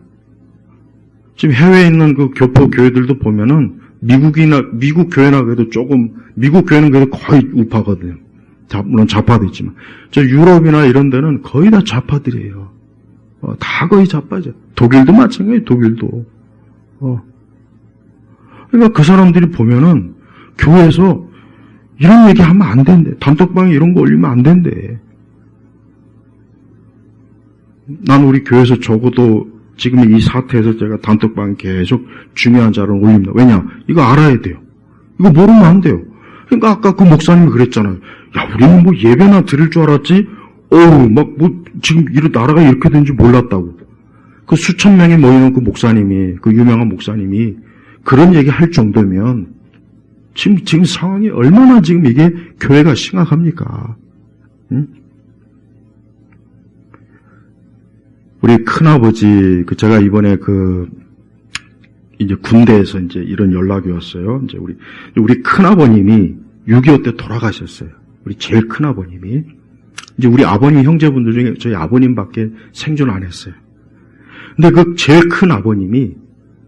지금 해외에 있는 그 교포 교회들도 보면은 미국 교회나 그래도 미국 교회는 그래도 거의 우파거든요. 물론 좌파도 있지만. 저 유럽이나 이런 데는 거의 다 좌파들이에요. 다 거의 좌파죠. 독일도 마찬가지예요, 독일도. 그러니까 그 사람들이 보면은 교회에서 이런 얘기 하면 안 된대. 단톡방에 이런 거 올리면 안 된대. 난 우리 교회에서 적어도 지금 이 사태에서 제가 단톡방에 계속 중요한 자료를 올립니다. 왜냐? 이거 알아야 돼요. 이거 모르면 안 돼요. 그러니까 아까 그 목사님이 그랬잖아요. 야, 우리는 뭐 예배나 드릴 줄 알았지? 지금 나라가 이렇게 된지 몰랐다고. 그 수천 명이 모이는 그 목사님이, 그 유명한 목사님이 그런 얘기 할 정도면 지금 상황이 얼마나 지금 이게 교회가 심각합니까? 응? 우리 큰아버지, 제가 이번에 이제 군대에서 이제 이런 연락이 왔어요. 이제 우리 큰아버님이 6.25 때 돌아가셨어요. 우리 제일 큰아버님이. 이제 우리 아버님 형제분들 중에 저희 아버님밖에 생존 안 했어요. 근데 그 제일 큰아버님이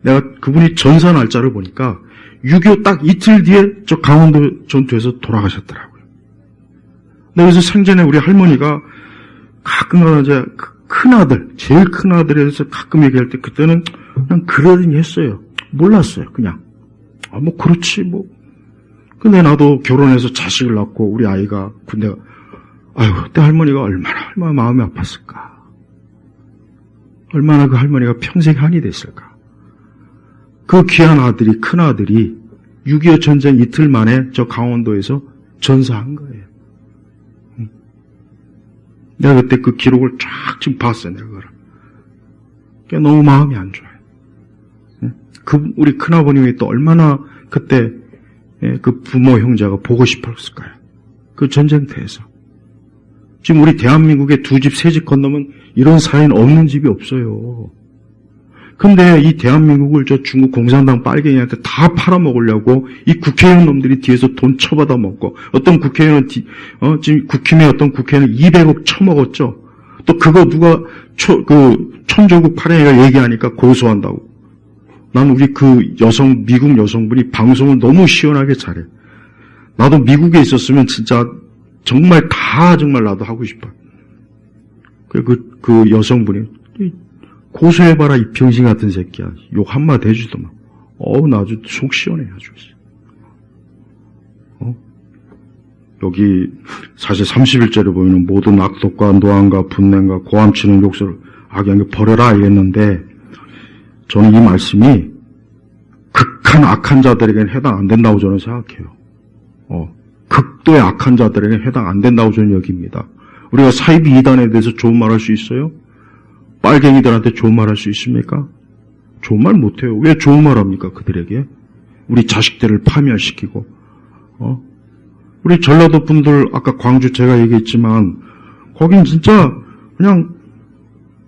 내가 그분이 전사 날짜를 보니까 6.25 딱 이틀 뒤에 저 강원도 전투에서 돌아가셨더라고요. 근데 그래서 생전에 우리 할머니가 가끔 이제 큰아들, 제일 큰아들에 대해서 가끔 얘기할 때 그때는 그냥 그러려니 했어요. 몰랐어요, 그냥. 뭐 그렇지 뭐. 근데 나도 결혼해서 자식을 낳고 우리 아이가 군대가 그때 할머니가 얼마나 마음이 아팠을까. 얼마나 그 할머니가 평생 한이 됐을까. 그 귀한 아들이, 큰아들이 6.25 전쟁 이틀 만에 저 강원도에서 전사한 거예요. 내가 그때 그 기록을 쫙 지금 봤어요, 내가 그걸. 그러니까 너무 마음이 안 좋아요. 우리 큰아버님이 또 얼마나 그때 그 부모 형제가 보고 싶었을까요? 그 전쟁터에서. 지금 우리 대한민국에 2집, 3집 건너면 이런 사회는 없는 집이 없어요. 근데 이 대한민국을 저 중국 공산당 빨갱이한테 다 팔아먹으려고 이 국회의원 놈들이 뒤에서 돈 쳐받아 먹고 어떤 국회의원은 지금 국힘의 어떤 국회의원은 200억 쳐먹었죠. 또 그거 누가 천조국 파랭이가 얘기하니까 고소한다고. 난 우리 미국 여성분이 방송을 너무 시원하게 잘해. 나도 미국에 있었으면 진짜 정말 나도 하고 싶어. 그 여성분이 고소해봐라 이 병신 같은 새끼야. 욕 한마디 해주더만. 나 아주 속 시원해 아주. 여기 사실 31절에 보이는 모든 악독과 노함과 분냄과 고함치는 욕설을 악하게 버려라 이랬는데 저는 이 말씀이 극한 악한 자들에게는 해당 안 된다고 저는 생각해요. 극도의 악한 자들에게는 해당 안 된다고 저는 여깁니다. 우리가 사이비 이단에 대해서 좋은 말 할 수 있어요? 빨갱이들한테 좋은 말 할 수 있습니까? 좋은 말 못해요. 왜 좋은 말 합니까? 그들에게? 우리 자식들을 파멸시키고, 우리 전라도 분들, 아까 광주 제가 얘기했지만, 거긴 진짜 그냥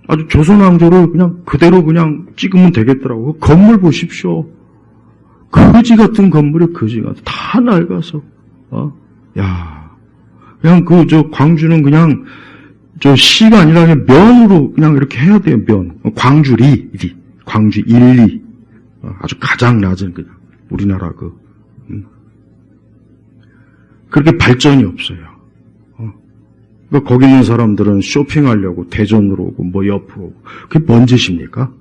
아주 조선왕조를 그냥 그대로 그냥 찍으면 되겠더라고. 그 건물 보십시오. 거지 같은 건물이 거지 같아. 다 낡아서, 그냥 광주는 그냥, 시가 아니라 그냥 면으로 그냥 이렇게 해야 돼요, 면. 광주 1, 2. 아주 가장 낮은 그냥, 우리나라 그렇게 발전이 없어요. 그러니까 거기 있는 사람들은 쇼핑하려고 대전으로 오고, 뭐 옆으로 오고. 그게 뭔 짓입니까?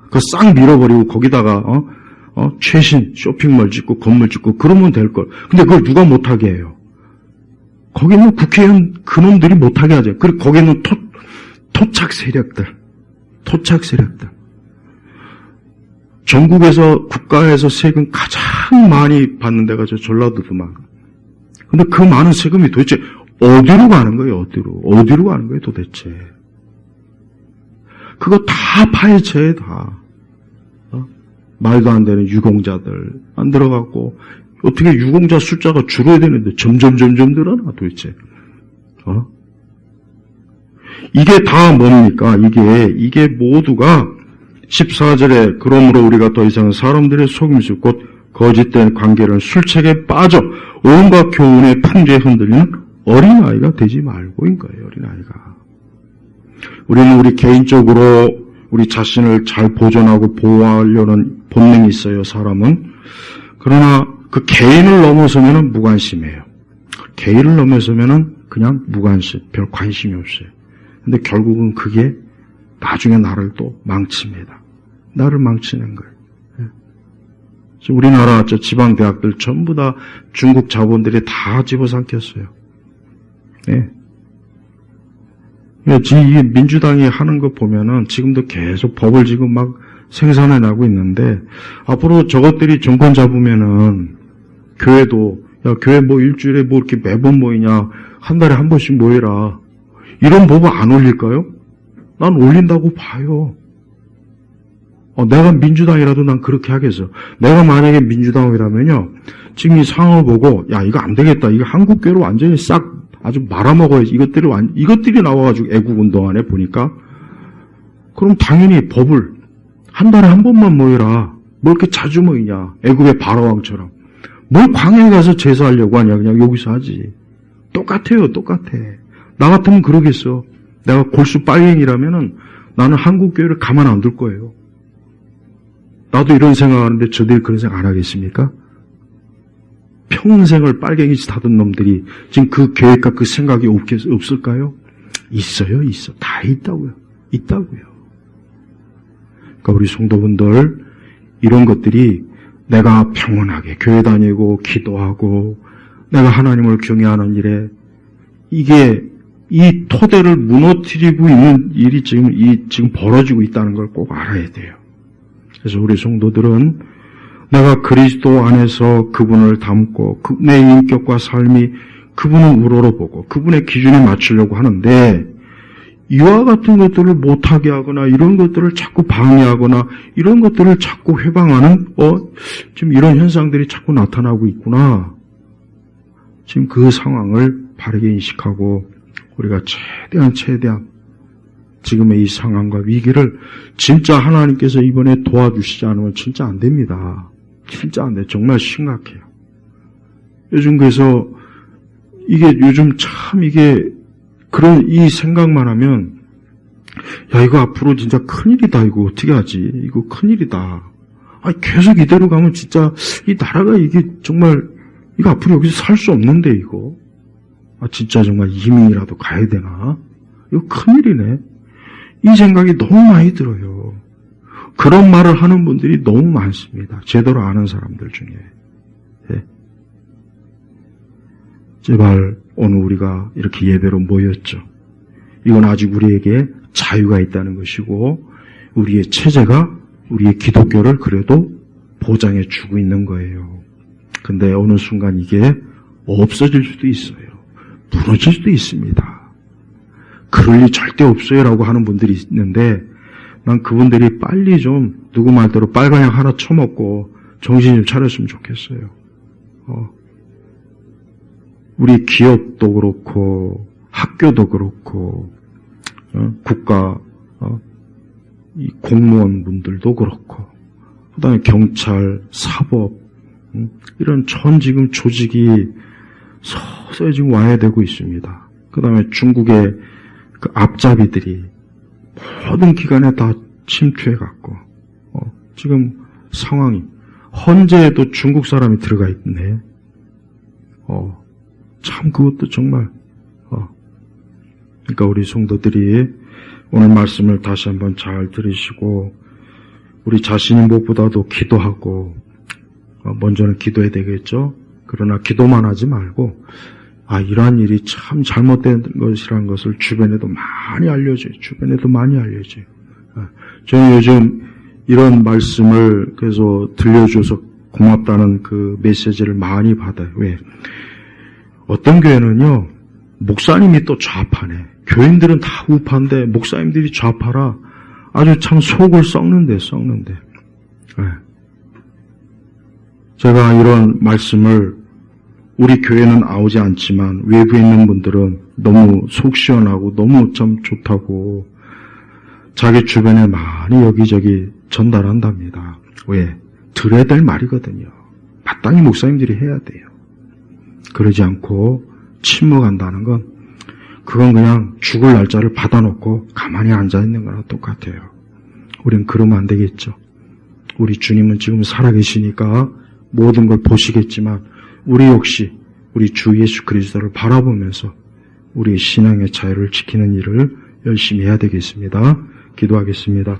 그거 싹 밀어버리고 거기다가, 최신 쇼핑몰 짓고 건물 짓고 그러면 될걸. 근데 그걸 누가 못하게 해요? 거기는 국회의원 그놈들이 못하게 하죠. 그리고 거기는 토착 세력들. 전국에서, 국가에서 세금 가장 많이 받는 데가 저 전라도도만. 근데 그 많은 세금이 도대체 어디로 가는 거예요, 어디로 가는 거예요, 도대체. 그거 다 파헤쳐요, 다. 말도 안 되는 유공자들 안 들어갔고, 어떻게 유공자 숫자가 줄어야 되는데 점점 늘어나, 도대체. 이게 다 뭡니까? 이게 모두가 14절에 그러므로 우리가 더 이상 사람들의 속임수 곧 거짓된 관계를 술책에 빠져 온갖 교훈의 풍조에 흔들리는 어린아이가 되지 말고인 거예요. 어린아이가. 우리는 우리 개인적으로 우리 자신을 잘 보존하고 보호하려는 본능이 있어요. 사람은. 그러나 그 개인을 넘어서면은 무관심해요. 개인을 넘어서면은 그냥 무관심, 별 관심이 없어요. 근데 결국은 그게 나중에 나를 또 망칩니다. 나를 망치는 거예요. 우리나라 저 지방 대학들 전부 다 중국 자본들이 다 집어삼켰어요. 네. 이 민주당이 하는 거 보면은 지금도 계속 법을 지금 막 생산해 나고 있는데 앞으로 저것들이 정권 잡으면은 교회도 교회 뭐 일주일에 뭐 이렇게 매번 모이냐 한 달에 한 번씩 모이라 이런 법을 안 올릴까요? 난 올린다고 봐요. 내가 민주당이라도 난 그렇게 하겠어. 내가 만약에 민주당이라면요 지금 이 상황을 보고 야 이거 안 되겠다. 이거 한국교회로 완전히 싹 아주 말아먹어야지. 이것들이 나와가지고 애국운동안에 보니까 그럼 당연히 법을 한 달에 한 번만 모여라. 뭐 이렇게 자주 모이냐. 애국의 바라왕처럼. 뭘 광야에 가서 제사하려고 하냐. 그냥 여기서 하지. 똑같아요. 나 같으면 그러겠어. 내가 골수 빨갱이라면은 나는 한국교회를 가만 안 둘 거예요. 나도 이런 생각하는데 저들이 그런 생각 안 하겠습니까? 평생을 빨갱이짓 하던 놈들이 지금 그 계획과 그 생각이 없을까요? 있어요. 다 있다고요. 그러니까 우리 성도분들 이런 것들이 내가 평온하게 교회 다니고 기도하고 내가 하나님을 경외하는 일에 이게 이 토대를 무너뜨리고 있는 일이 지금 벌어지고 있다는 걸 꼭 알아야 돼요. 그래서 우리 성도들은 내가 그리스도 안에서 그분을 닮고 내 인격과 삶이 그분을 우러러보고 그분의 기준에 맞추려고 하는데 이와 같은 것들을 못하게 하거나 이런 것들을 자꾸 방해하거나 이런 것들을 자꾸 회방하는 지금 이런 현상들이 자꾸 나타나고 있구나. 지금 그 상황을 바르게 인식하고 우리가 최대한 지금의 이 상황과 위기를 진짜 하나님께서 이번에 도와주시지 않으면 진짜 안 됩니다. 진짜 안 돼. 정말 심각해요. 요즘 그래서 요즘 참 그런 이 생각만 하면 야 이거 앞으로 진짜 큰일이다. 이거 어떻게 하지? 이거 큰일이다. 계속 이대로 가면 진짜 이 나라가 이게 정말 이거 앞으로 여기서 살 수 없는데 이거. 진짜 정말 이민이라도 가야 되나? 이거 큰일이네. 이 생각이 너무 많이 들어요. 그런 말을 하는 분들이 너무 많습니다. 제대로 아는 사람들 중에. 예. 제발 오늘 우리가 이렇게 예배로 모였죠. 이건 아직 우리에게 자유가 있다는 것이고 우리의 체제가 우리의 기독교를 그래도 보장해 주고 있는 거예요. 근데 어느 순간 이게 없어질 수도 있어요. 무너질 수도 있습니다. 그럴 리 절대 없어요라고 하는 분들이 있는데 난 그분들이 빨리 좀 누구 말대로 빨간약 하나 처먹고 정신 좀 차렸으면 좋겠어요. 우리 기업도 그렇고 학교도 그렇고 국가 이 공무원분들도 그렇고 그다음에 경찰, 사법 이런 전 지금 조직이 서서히 지금 와야 되고 있습니다. 그다음에 중국의 그 앞잡이들이 모든 기관에 다 침투해갖고 지금 상황이 헌재에도 중국 사람이 들어가 있네. 참 그것도 정말 그러니까 우리 성도들이 오늘 말씀을 다시 한번 잘 들으시고 우리 자신이 무엇보다도 기도하고 먼저는 기도해야 되겠죠. 그러나 기도만 하지 말고 이러한 일이 참 잘못된 것이라는 것을 주변에도 많이 알려줘요. 주변에도 많이 알려줘요. 저는 요즘 이런 말씀을 그래서 들려줘서 고맙다는 그 메시지를 많이 받아요. 왜? 어떤 교회는요, 목사님이 또 좌파네. 교인들은 다 우파인데 목사님들이 좌파라 아주 참 속을 썩는데. 제가 이런 말씀을 우리 교회는 나오지 않지만 외부에 있는 분들은 너무 속 시원하고 너무 참 좋다고 자기 주변에 많이 여기저기 전달한답니다. 왜? 들어야 될 말이거든요. 마땅히 목사님들이 해야 돼요. 그러지 않고 침묵한다는 건 그건 그냥 죽을 날짜를 받아놓고 가만히 앉아있는 거랑 똑같아요. 우린 그러면 안 되겠죠. 우리 주님은 지금 살아계시니까 모든 걸 보시겠지만 우리 역시 우리 주 예수 그리스도를 바라보면서 우리의 신앙의 자유를 지키는 일을 열심히 해야 되겠습니다. 기도하겠습니다.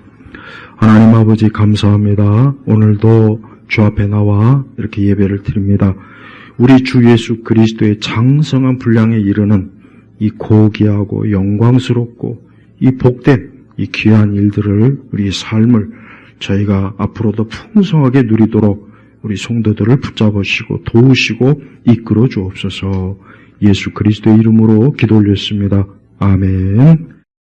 하나님 아버지 감사합니다. 오늘도 주 앞에 나와 이렇게 예배를 드립니다. 우리 주 예수 그리스도의 장성한 분량에 이르는 이 고귀하고 영광스럽고 이 복된 이 귀한 일들을 우리 삶을 저희가 앞으로도 풍성하게 누리도록 우리 성도들을 붙잡으시고 도우시고 이끌어 주옵소서. 예수 그리스도의 이름으로 기도 올렸습니다. 아멘.